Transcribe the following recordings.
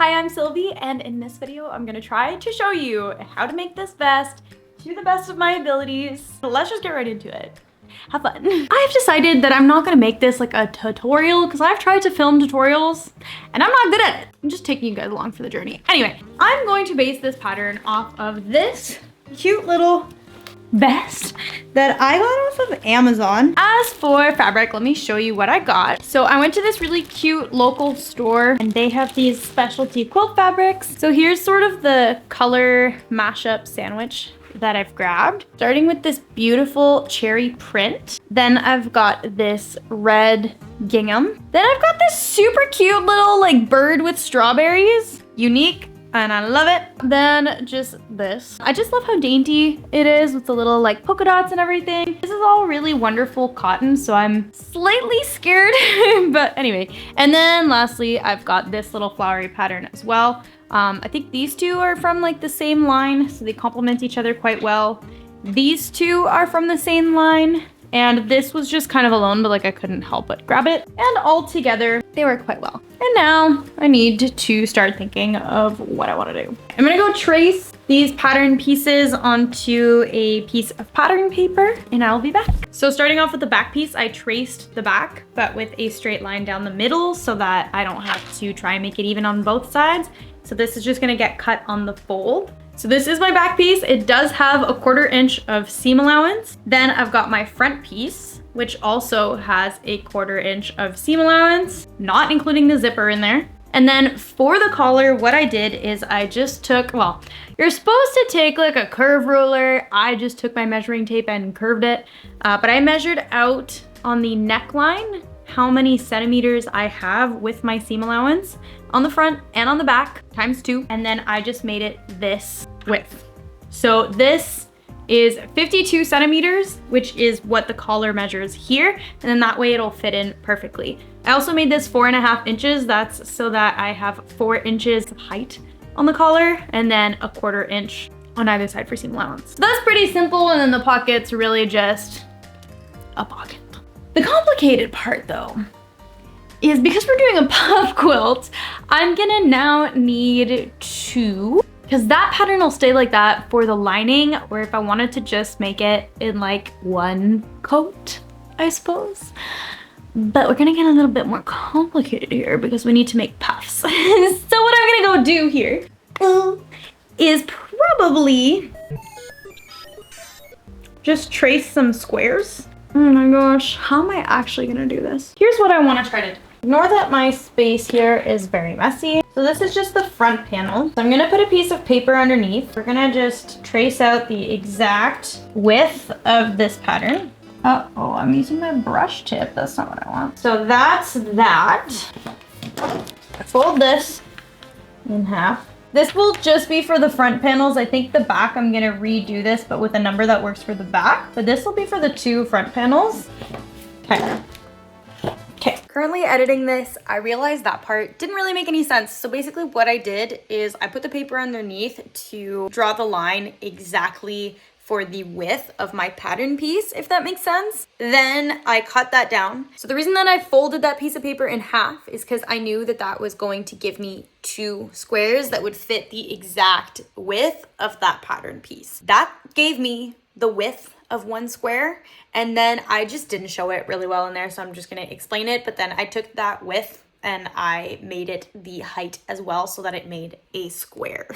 Hi, I'm Sylvie, and in this video, I'm gonna try to show you how to make this vest to the best of my abilities. So let's just get right into it. Have fun. I've decided that I'm not gonna make this like a tutorial because I've tried to film tutorials and I'm not good at it. I'm just taking you guys along for the journey. Anyway, I'm going to base this pattern off of this cute little vest that I got off of Amazon. As for fabric, let me show you what I got. So I went to this really cute local store and they have these specialty quilt fabrics. So here's sort of the color mashup sandwich that I've grabbed, starting with this beautiful cherry print. Then I've got this red gingham. Then I've got this super cute little like bird with strawberries, unique, and I love it. Then just this. I just love how dainty it is with the little like polka dots and everything. This is all really wonderful cotton, so I'm slightly scared, but anyway. And then lastly, I've got this little flowery pattern as well. I think these two are from like the same line, so they complement each other quite well. These two are from the same line, and this was just kind of alone, but like I couldn't help but grab it. And all together, they work quite well. And now I need to start thinking of what I want to do. I'm gonna go trace these pattern pieces onto a piece of pattern paper, and I'll be back. So starting off with the back piece, I traced the back, but with a straight line down the middle so that I don't have to try and make it even on both sides. So this is just gonna get cut on the fold. So this is my back piece. It does have a 1/4 inch of seam allowance. Then I've got my front piece, which also has a 1/4 inch of seam allowance, not including the zipper in there. And then for the collar, what I did is I just took, well, you're supposed to take like a curve ruler. I just took my measuring tape and curved it. But I measured out on the neckline how many centimeters I have with my seam allowance on the front and on the back, ×2. And then I just made it this width. So this is 52 centimeters, which is what the collar measures here. And then that way it'll fit in perfectly. I also made this 4.5 inches. That's so that I have 4 inches of height on the collar and then a 1/4 inch on either side for seam allowance. So that's pretty simple. And then the pocket's really just a pocket. The complicated part though is because we're doing a puff quilt, I'm gonna now need two, because that pattern will stay like that for the lining, or if I wanted to just make it in like one coat, I suppose. But we're gonna get a little bit more complicated here because we need to make puffs. So what I'm gonna go do here is probably just trace some squares. Oh my gosh, how am I actually gonna do this? Here's what I wanna try to do. Ignore that my space here is very messy. So this is just the front panel. So I'm gonna put a piece of paper underneath. We're gonna just trace out the exact width of this pattern. Uh-oh, I'm using my brush tip. That's not what I want. So that's that. I fold this in half. This will just be for the front panels. I think the back, I'm gonna redo this, but with a number that works for the back. But this will be for the 2 front panels. Okay. Currently editing this, I realized that part didn't really make any sense. So basically what I did is I put the paper underneath to draw the line exactly for the width of my pattern piece, if that makes sense. Then I cut that down. So the reason that I folded that piece of paper in half is because I knew that that was going to give me 2 squares that would fit the exact width of that pattern piece. That gave me the width of 1 square, and then I just didn't show it really well in there, so I'm just gonna explain it. But then I took that width and I made it the height as well so that it made a square.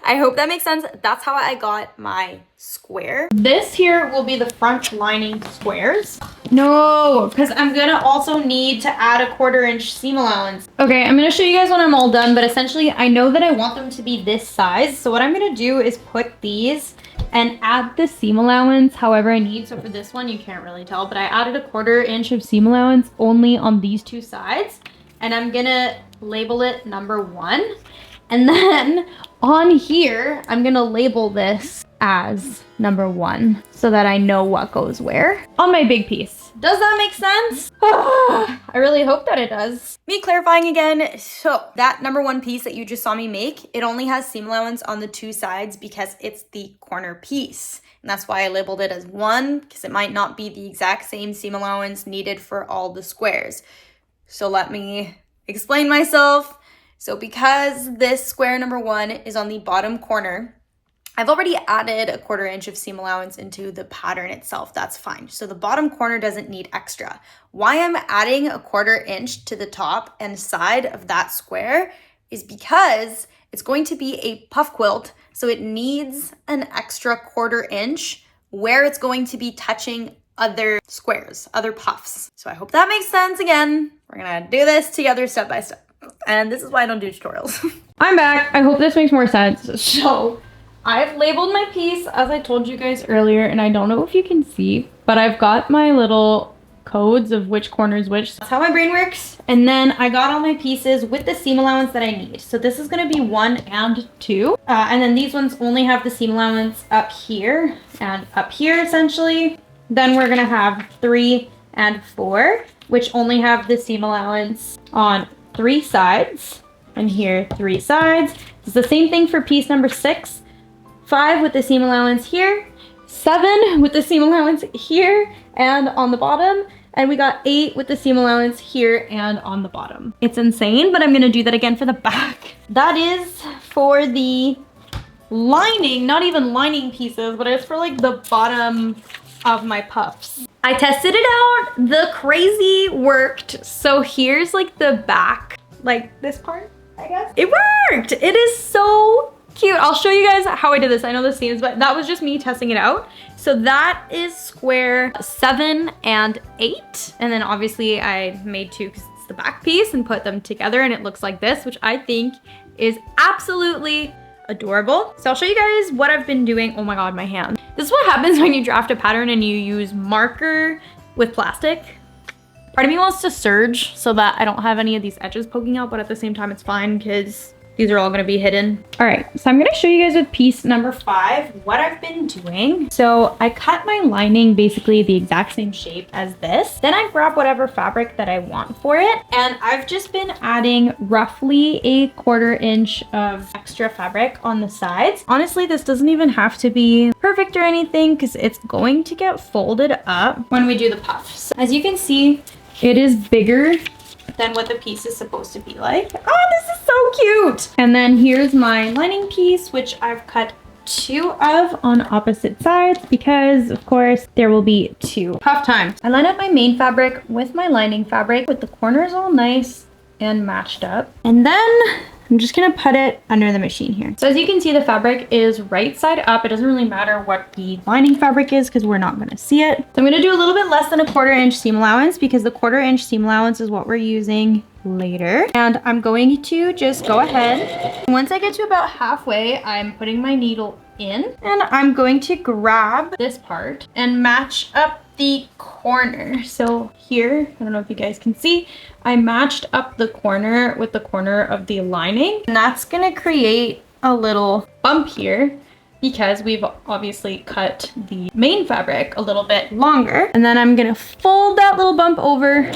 I hope that makes sense. That's how I got my square. This here will be the front lining squares. No, because I'm gonna also need to add a 1/4 inch seam allowance. Okay, I'm gonna show you guys when I'm all done, but essentially I know that I want them to be this size. So what I'm gonna do is put these and add the seam allowance however I need. So for this one, you can't really tell, but I added a 1/4 inch of seam allowance only on these 2 sides. And I'm gonna label it number 1. And then on here, I'm gonna label this as number 1 so that I know what goes where on my big piece. Does that make sense? I really hope that it does. Me clarifying again, so that number 1 piece that you just saw me make, it only has seam allowance on the 2 sides because it's the corner piece. And that's why I labeled it as 1, because it might not be the exact same seam allowance needed for all the squares. So let me explain myself. So because this square number 1 is on the bottom corner, I've already added a 1/4 inch of seam allowance into the pattern itself. That's fine. So the bottom corner doesn't need extra. Why I'm adding a 1/4 inch to the top and side of that square is because it's going to be a puff quilt. So it needs an extra 1/4 inch where it's going to be touching other squares, other puffs. So I hope that makes sense. Again, we're gonna do this together step by step. And this is why I don't do tutorials. I'm back. I hope this makes more sense. So I've labeled my piece as I told you guys earlier, and I don't know if you can see, but I've got my little codes of which corner is which. That's how my brain works. And then I got all my pieces with the seam allowance that I need. So this is gonna be 1 and 2. And then these ones only have the seam allowance up here and up here essentially. Then we're gonna have 3 and 4, which only have the seam allowance on 3 sides. And here, 3 sides. It's the same thing for piece number 6. 5 with the seam allowance here, 7 with the seam allowance here and on the bottom, and we got 8 with the seam allowance here and on the bottom. It's insane, but I'm gonna do that again for the back. That is for the lining, not even lining pieces, but it's for like the bottom of my puffs. I tested it out, the crazy worked. So here's like the back, like this part, I guess. It worked, it is so cute. I'll show you guys how I did this. I know the seams, but that was just me testing it out. So that is square 7 and 8. And then obviously I made 2 because it's the back piece and put them together and it looks like this, which I think is absolutely adorable. So I'll show you guys what I've been doing. Oh my God, my hand. This is what happens when you draft a pattern and you use marker with plastic. Part of me wants to serge so that I don't have any of these edges poking out, but at the same time it's fine because these are all gonna be hidden. All right, so I'm gonna show you guys with piece number 5 what I've been doing. So I cut my lining basically the exact same shape as this. Then I grab whatever fabric that I want for it. And I've just been adding roughly a 1/4 inch of extra fabric on the sides. Honestly, this doesn't even have to be perfect or anything because it's going to get folded up when we do the puffs. As you can see, it is bigger than what the piece is supposed to be like. Oh, this is so cute. And then here's my lining piece, which I've cut 2 of on opposite sides because of course there will be 2 puff times. I line up my main fabric with my lining fabric with the corners all nice and matched up. And then I'm just gonna put it under the machine here. So as you can see, the fabric is right side up. It doesn't really matter what the lining fabric is because we're not gonna see it. So I'm gonna do a little bit less than a 1/4 inch seam allowance because the 1/4 inch seam allowance is what we're using later. And I'm going to just go ahead. Once I get to about halfway, I'm putting my needle in and I'm going to grab this part and match up the corner. So here, I don't know if you guys can see, I matched up the corner with the corner of the lining, and that's gonna create a little bump here because we've obviously cut the main fabric a little bit longer. And then I'm gonna fold that little bump over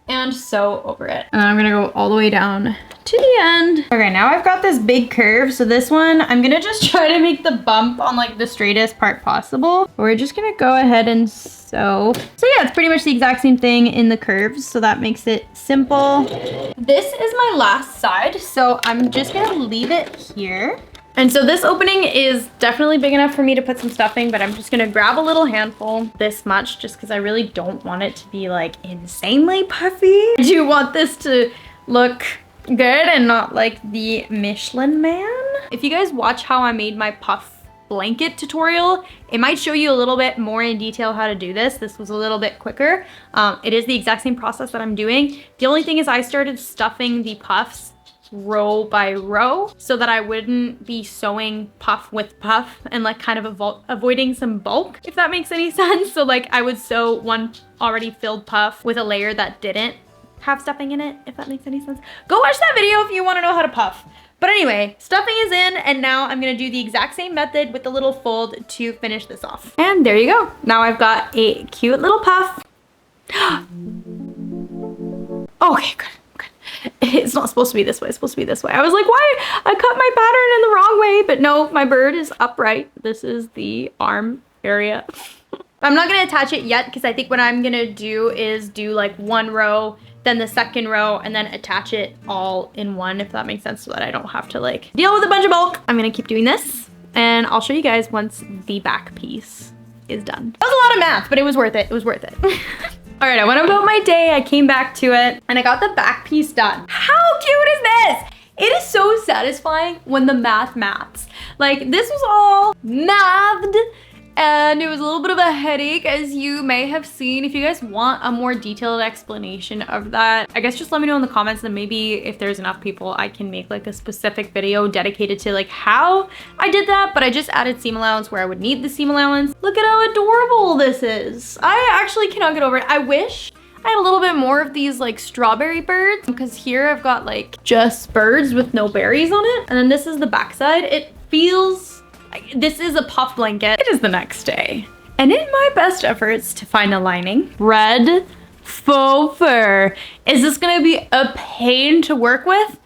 and sew over it. And then I'm gonna go all the way down to the end. Okay, now I've got this big curve. So this one, I'm gonna just try to make the bump on like the straightest part possible. We're just gonna go ahead and sew. So yeah, it's pretty much the exact same thing in the curves. So that makes it simple. This is my last side. So I'm just gonna leave it here. And so this opening is definitely big enough for me to put some stuffing, but I'm just gonna grab a little handful, this much, just because I really don't want it to be like insanely puffy. I do want this to look good and not like the Michelin Man. If you guys watch how I made my puff blanket tutorial, it might show you a little bit more in detail how to do this. This was a little bit quicker. It is the exact same process that I'm doing. The only thing is I started stuffing the puffs row by row so that I wouldn't be sewing puff with puff and like kind of avoiding some bulk, if that makes any sense. So like I would sew one already filled puff with a layer that didn't have stuffing in it, if that makes any sense. Go watch that video if you want to know how to puff. But anyway, stuffing is in, and now I'm gonna do the exact same method with the little fold to finish this off. And there you go. Now I've got a cute little puff. Okay, good. It's not supposed to be this way, it's supposed to be this way. I was like, why? I cut my pattern in the wrong way, but no, my bird is upright. This is the arm area. I'm not gonna attach it yet because I think what I'm gonna do is do like one row, then the second row, and then attach it all in one, if that makes sense, so that I don't have to like deal with a bunch of bulk. I'm gonna keep doing this and I'll show you guys once the back piece is done. That was a lot of math, but it was worth it. It was worth it. All right, I went about my day, I came back to it, and I got the back piece done. How cute is this? It is so satisfying when the maths. Like, this was all mathed, and it was a little bit of a headache, as you may have seen. If you guys want a more detailed explanation of that, I guess just let me know in the comments, and maybe if there's enough people, I can make like a specific video dedicated to like how I did that. But I just added seam allowance where I would need the seam allowance. Look at how adorable this is. I actually cannot get over it. I wish I had a little bit more of these like strawberry birds, because here I've got like just birds with no berries on it. And then this is the backside. It feels like this is a puff blanket. It is the next day. And in my best efforts to find a lining, red faux fur. Is this gonna be a pain to work with?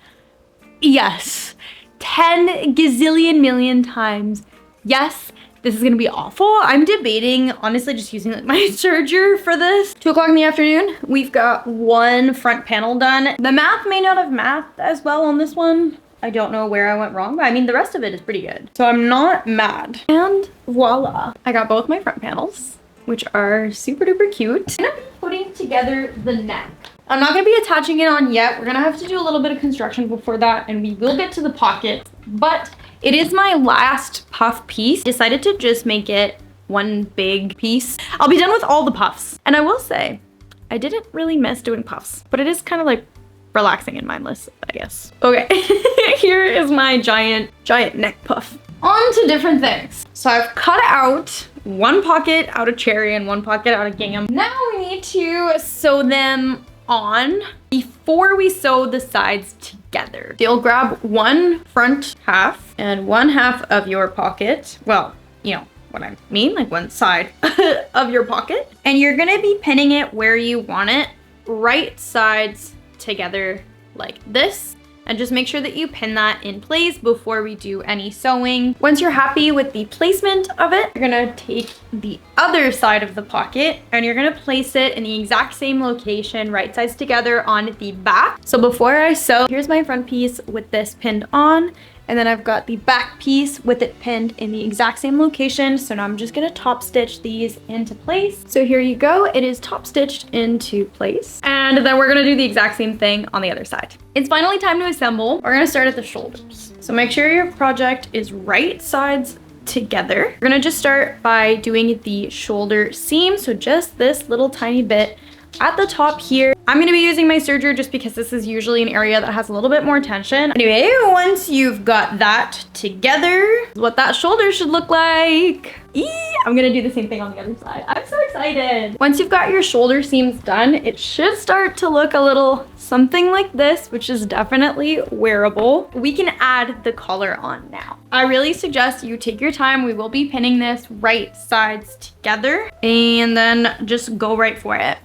Yes. 10 gazillion million times. Yes. This is gonna be awful. I'm debating, honestly, just using like my serger for this. 2 o'clock in the afternoon. We've got one front panel done. The math may not have mathed as well on this one. I don't know where I went wrong, but I mean, the rest of it is pretty good. So I'm not mad. And voila. I got both my front panels, which are super duper cute. I'm gonna be putting together the neck. I'm not gonna be attaching it on yet. We're gonna have to do a little bit of construction before that, and we will get to the pocket, but it is my last puff piece. Decided to just make it one big piece. I'll be done with all the puffs. And I will say, I didn't really miss doing puffs, but it is kind of like relaxing and mindless, I guess. Okay, here is my giant neck puff. On to different things. So I've cut out one pocket out of cherry and one pocket out of gingham. Now we need to sew them on before we sew the sides together. You'll grab one front half and one half of your pocket. Well, you know what I mean, like one side of your pocket. And you're gonna be pinning it where you want it, right sides together like this. And just make sure that you pin that in place before we do any sewing. Once you're happy with the placement of it, you're gonna take the other side of the pocket and you're gonna place it in the exact same location, right sides together on the back. So before I sew, here's my front piece with this pinned on. And then I've got the back piece with it pinned in the exact same location. So now I'm just gonna top stitch these into place. So here you go, it is top stitched into place. And then we're gonna do the exact same thing on the other side. It's finally time to assemble. We're gonna start at the shoulders. So make sure your project is right sides together. We're gonna just start by doing the shoulder seam. So just this little tiny bit at the top here. I'm gonna be using my serger just because this is usually an area that has a little bit more tension. Anyway, once you've got that together, what that shoulder should look like. I'm gonna do the same thing on the other side. I'm so excited. Once you've got your shoulder seams done, it should start to look a little something like this, which is definitely wearable. We can add the collar on now. I really suggest you take your time. We will be pinning this right sides together and then just go right for it.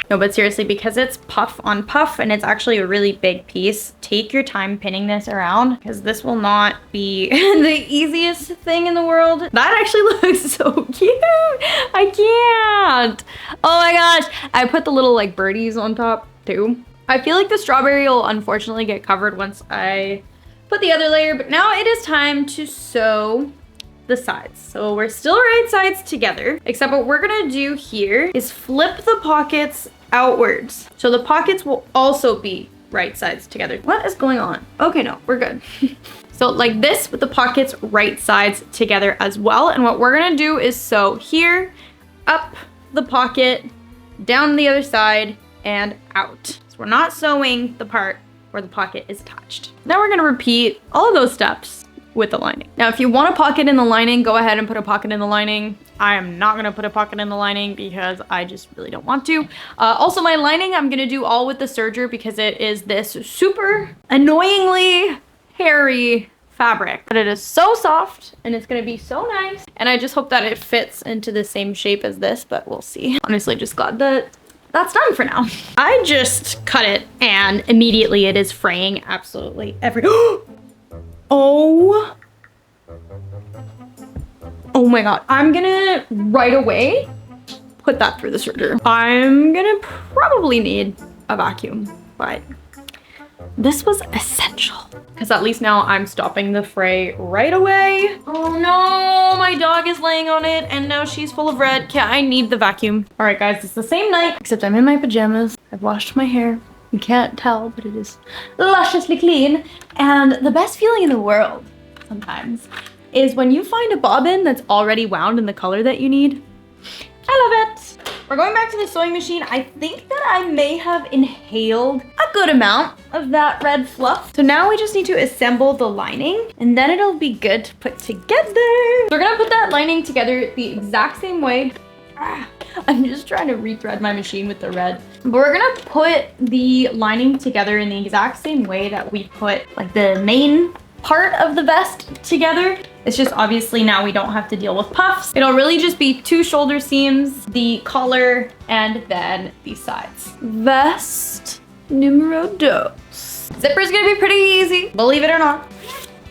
No, but seriously, because it's puff on puff and it's actually a really big piece, take your time pinning this around because this will not be the easiest thing in the world. That actually looks so cute. I can't. Oh my gosh. I put the little like birdies on top too. I feel like the strawberry will unfortunately get covered once I put the other layer, but now it is time to sew the sides. So we're still right sides together, except what we're gonna do here is flip the pockets outwards. So the pockets will also be right sides together. What is going on? Okay, no, we're good. So like this with the pockets right sides together as well. And what we're gonna do is sew here, up the pocket, down the other side, and out. So we're not sewing the part where the pocket is attached. Now we're gonna repeat all of those steps with the lining. Now, if you want a pocket in the lining, go ahead and put a pocket in the lining. I am not gonna put a pocket in the lining because I just really don't want to. Also, my lining, I'm gonna do all with the serger because it is this super annoyingly hairy fabric. But it is so soft and it's gonna be so nice. And I just hope that it fits into the same shape as this, but we'll see. Honestly, just glad that that's done for now. I just cut it and immediately it is fraying absolutely every— Oh my God. I'm gonna right away put that through the serger. I'm gonna probably need a vacuum, but this was essential because at least now I'm stopping the fray right away. Oh no, my dog is laying on it and now she's full of red. Okay, I need the vacuum. All right guys, it's the same night, except I'm in my pajamas. I've washed my hair. You can't tell, but it is lusciously clean. And the best feeling in the world sometimes is when you find a bobbin that's already wound in the color that you need. I love it. We're going back to the sewing machine. I think that I may have inhaled a good amount of that red fluff. So now we just need to assemble the lining and then it'll be good to put together. So we're gonna put that lining together the exact same way. I'm just trying to rethread my machine with the red. But we're gonna put the lining together in the exact same way that we put like the main part of the vest together. It's just obviously now we don't have to deal with puffs. It'll really just be 2 shoulder seams, the collar, and then the sides. Vest numero dos. Zipper's gonna be pretty easy, believe it or not.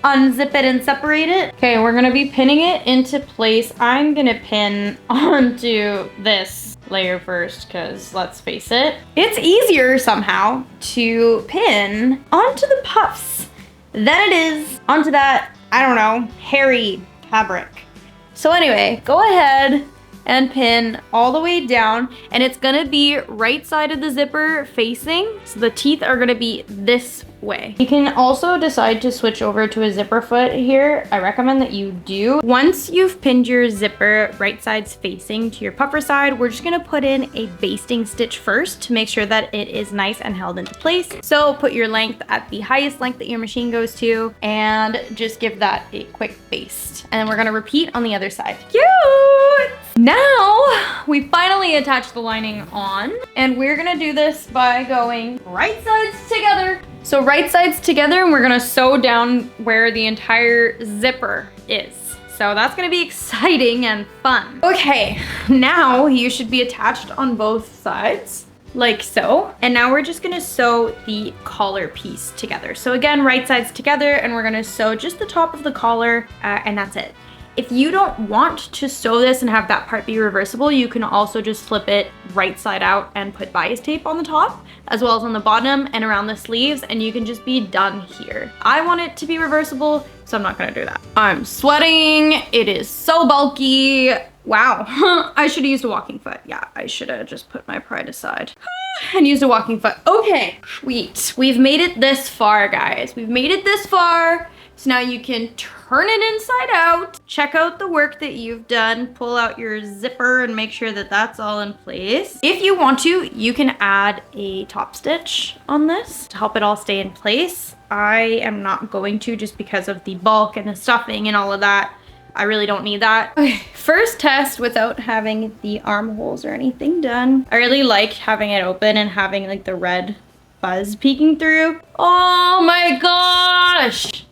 Unzip it and separate it. Okay, we're gonna be pinning it into place. I'm gonna pin onto this layer first because let's face it, it's easier somehow to pin onto the puffs than it is onto that, I don't know, hairy fabric. So anyway, go ahead and pin all the way down and it's gonna be right side of the zipper facing. So the teeth are gonna be this way. You can also decide to switch over to a zipper foot here. I recommend that you do. Once you've pinned your zipper right sides facing to your puffer side, we're just gonna put in a basting stitch first to make sure that it is nice and held into place. So put your length at the highest length that your machine goes to and just give that a quick baste. And then we're gonna repeat on the other side. Cute! Now we finally attach the lining on and we're gonna do this by going right sides together. So right sides together and we're gonna sew down where the entire zipper is. So that's gonna be exciting and fun. Okay, now you should be attached on both sides like so. And now we're just gonna sew the collar piece together. So again, right sides together and we're gonna sew just the top of the collar and that's it. If you don't want to sew this and have that part be reversible, you can also just flip it right side out and put bias tape on the top, as well as on the bottom and around the sleeves, and you can just be done here. I want it to be reversible, so I'm not gonna do that. I'm sweating, it is so bulky. Wow, I should have used a walking foot. Yeah, I should have just put my pride aside and used a walking foot. Okay, sweet. We've made it this far, guys. We've made it this far. So now you can turn it inside out, check out the work that you've done, pull out your zipper and make sure that that's all in place. If you want to, you can add a top stitch on this to help it all stay in place. I am not going to just because of the bulk and the stuffing and all of that. I really don't need that. Okay, first test without having the armholes or anything done. I really like having it open and having like the red fuzz peeking through. Oh my gosh!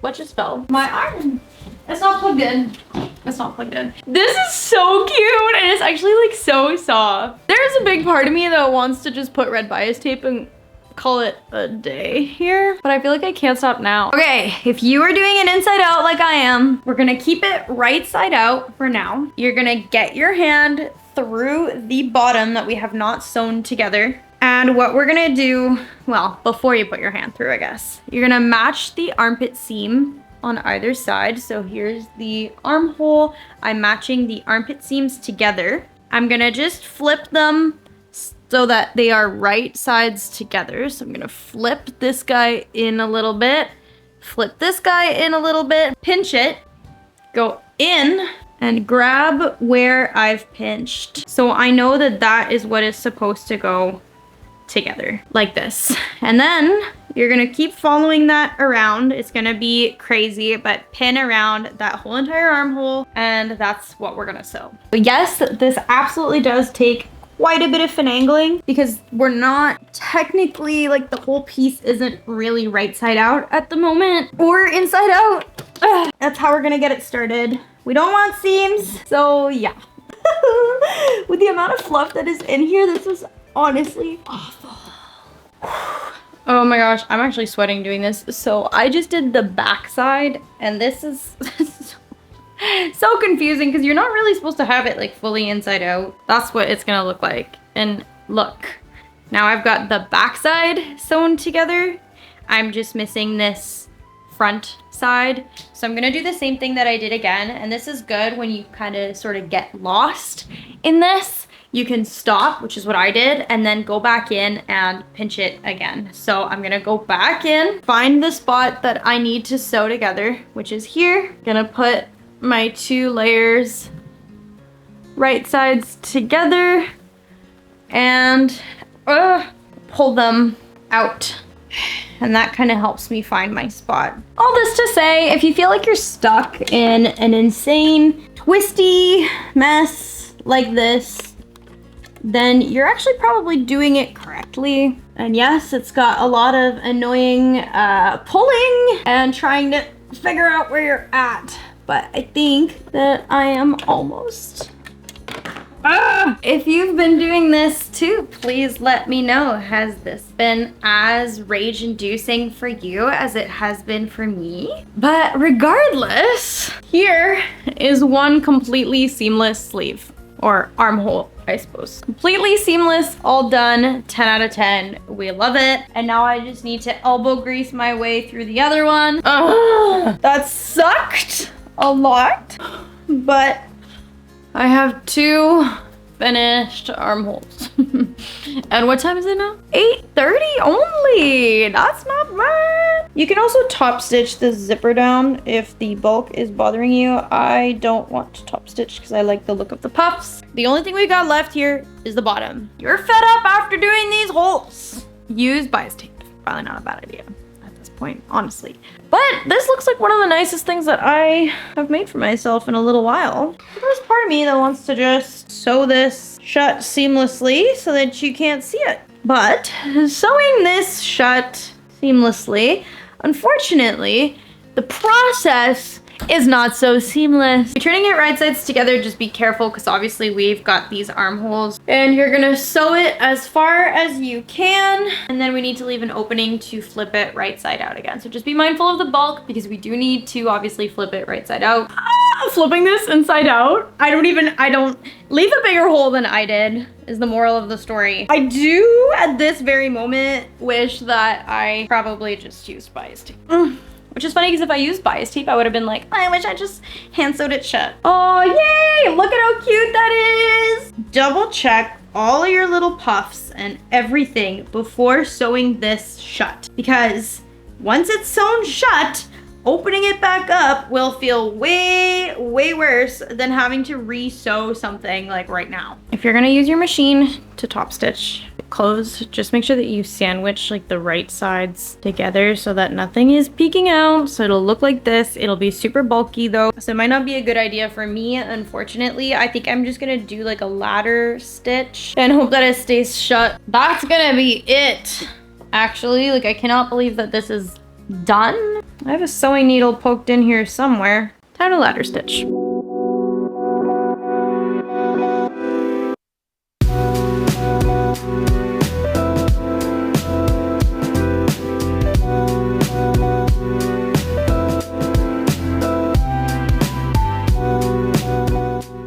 What just fell? My arm. It's not plugged in. It's not plugged in. This is so cute and it's actually like so soft. There's a big part of me that wants to just put red bias tape and call it a day here, but I feel like I can't stop now. Okay, if you are doing it inside out like I am, we're gonna keep it right side out for now. You're gonna get your hand through the bottom that we have not sewn together. And what we're gonna do, well, before you put your hand through, I guess, you're gonna match the armpit seam on either side. So here's the armhole. I'm matching the armpit seams together. I'm gonna just flip them so that they are right sides together. So I'm gonna flip this guy in a little bit, flip this guy in a little bit, pinch it, go in, and grab where I've pinched. So I know that that is what is supposed to go together like this. And then you're gonna keep following that around. It's gonna be crazy, but pin around that whole entire armhole, and that's what we're gonna sew. But yes, this absolutely does take quite a bit of finagling because we're not technically, like, the whole piece isn't really right side out at the moment or inside out. Ugh, that's how we're gonna get it started. We don't want seams, so yeah. With the amount of fluff that is in here, this is honestly awful. Oh my gosh, I'm actually sweating doing this. So I just did the back side and this is So confusing because you're not really supposed to have it like fully inside out. That's what it's gonna look like. And look, now I've got the backside sewn together. I'm just missing this front side. So I'm gonna do the same thing that I did again. And this is good when you kind of sort of get lost in this. You can stop, which is what I did, and then go back in and pinch it again. So I'm gonna go back in, find the spot that I need to sew together, which is here. Gonna put my 2 layers right sides together and pull them out. And that kind of helps me find my spot. All this to say, if you feel like you're stuck in an insane, twisty mess like this, then you're actually probably doing it correctly. And yes, it's got a lot of annoying pulling and trying to figure out where you're at. But I think that I am almost. If you've been doing this too, please let me know. Has this been as rage-inducing for you as it has been for me? But regardless, here is one completely seamless sleeve, or armhole, I suppose. Completely seamless, all done, 10 out of 10. We love it. And now I just need to elbow grease my way through the other one. That sucked a lot, but I have 2 finished armholes. And what time is it now? 8:30 only. That's not bad. You can also top stitch the zipper down if the bulk is bothering you. I don't want to top stitch because I like the look of the puffs. The only thing we got left here is the bottom. You're fed up after doing these holes. Use bias tape. Probably not a bad idea at this point, honestly. But this looks like one of the nicest things that I have made for myself in a little while. There's part of me that wants to just sew this shut seamlessly so that you can't see it. But sewing this shut seamlessly, unfortunately, the process is not so seamless. You're turning it right sides together, just be careful because obviously we've got these armholes and you're gonna sew it as far as you can. And then we need to leave an opening to flip it right side out again. So just be mindful of the bulk because we do need to obviously flip it right side out. Flipping this inside out, I don't leave a bigger hole than I did is the moral of the story. I do at this very moment wish that I probably just used bias tape. Which is funny because if I used bias tape, I would have been like, I wish I just hand sewed it shut. Oh, yay! Look at how cute that is! Double check all your little puffs and everything before sewing this shut. Because once it's sewn shut, opening it back up will feel way, way worse than having to re-sew something like right now. If you're gonna use your machine to top stitch clothes, just make sure that you sandwich like the right sides together so that nothing is peeking out. So it'll look like this. It'll be super bulky though. So it might not be a good idea for me, unfortunately. I think I'm just gonna do like a ladder stitch and hope that it stays shut. That's gonna be it. Actually, like I cannot believe that this is done. I have a sewing needle poked in here somewhere. Time to ladder stitch.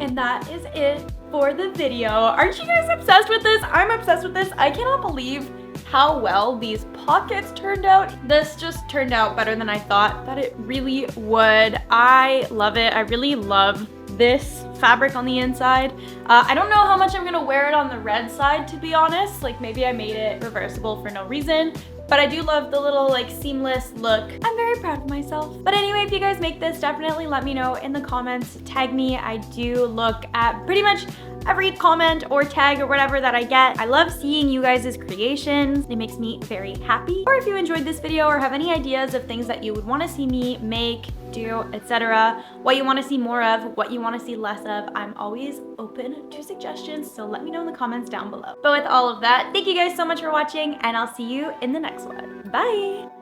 And that is it for the video. Aren't you guys obsessed with this? I'm obsessed with this. I cannot believe how well these pockets turned out. This just turned out better than I thought that it really would. I love it. I really love this fabric on the inside. I don't know how much I'm gonna wear it on the red side, to be honest. Like maybe I made it reversible for no reason, but I do love the little like seamless look. I'm very proud of myself. But anyway, if you guys make this, definitely let me know in the comments. Tag me. I do look at pretty much every comment or tag or whatever that I get. I love seeing you guys' creations. It makes me very happy. Or if you enjoyed this video or have any ideas of things that you would want to see me make, do, etc., what you want to see more of, what you want to see less of, I'm always open to suggestions, so let me know in the comments down below. But with all of that, thank you guys so much for watching, and I'll see you in the next one. Bye!